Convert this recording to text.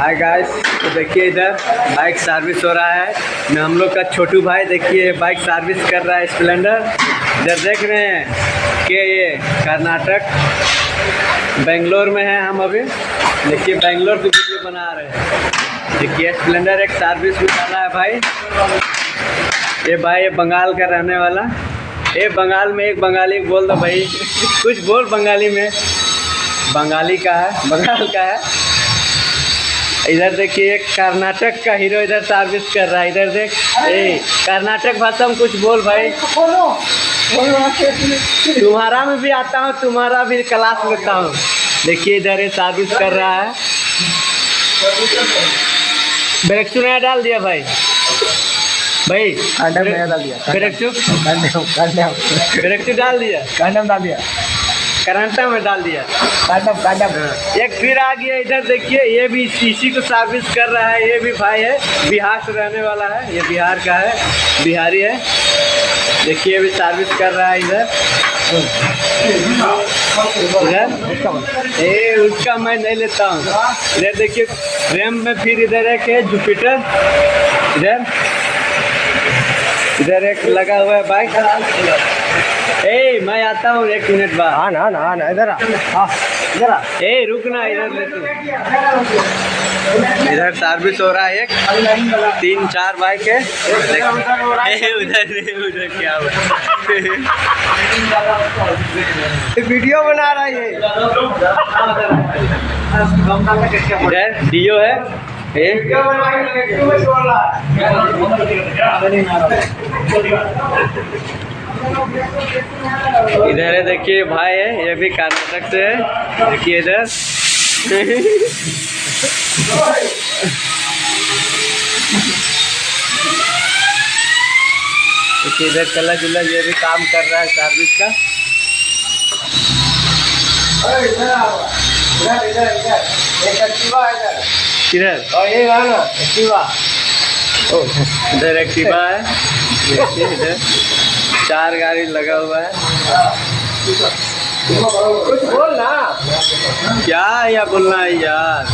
Hi guys, तो देखिए इधर बाइक सर्विस हो रहा है। मैं हम लोग का छोटू भाई देखिए बाइक सर्विस कर रहा है स्प्लेंडर। इधर देख रहे हैं कि ये कर्नाटक बेंगलोर में है। हम अभी देखिए बेंगलोर की वीडियो बना रहे हैं। देखिए स्प्लेंडर एक सर्विस भी डाला है भाई। ये भाई ये बंगाल का रहने वाला। ये बंगाल में एक बंगाली बोल दो भाई कुछ बोल बंगाली में। बंगाली का है, बंगाल का है। इधर देखिए एक कर्नाटक का हीरो इधर सर्विस कर रहा है। इधर देख, ए कर्नाटक भाषा में कुछ बोल भाई। तुम्हारा में भी आता हूँ, तुम्हारा भी क्लास लेता हूँ। देखिए इधर ये सर्विस कर रहा है। ब्रेक शू नया डाल दिया भाई। भाई ब्रेक शू डाल दिया, कांडम डाल दिया, करंटा में डाल दिया। कांडम एक फिर आ गया। इधर देखिए ये भी इसी को सर्विस कर रहा है। ये भी भाई है, बिहार से रहने वाला है। ये बिहार का है, बिहारी है। देखिए ये भी सर्विस कर रहा है इधर। इधर उसका मैं नहीं लेता हूँ। इधर देखिए रैम में फिर इधर एक है जुपिटर। इधर एक लगा हुआ है बाइक। मैं आता हूँ 1 मिनट बाद। आना इधर आ। रुकना इधर लेते। इधर सर्विस हो रहा है। 3-4 बाइक है। उधर क्या हुआ? वीडियो बना रहा है। इधर डीओ है। इधर है देखिए भाई है, ये भी कर्नाटक से है। देखिए इधर देखिए इधर चला जुला ये भी काम कर रहा है सर्विस का। किधर? इधर एक्टिवा है। देखिए इधर 4 गाड़ी लगा हुआ है। कुछ बोल ना, क्या या बोलना है यार।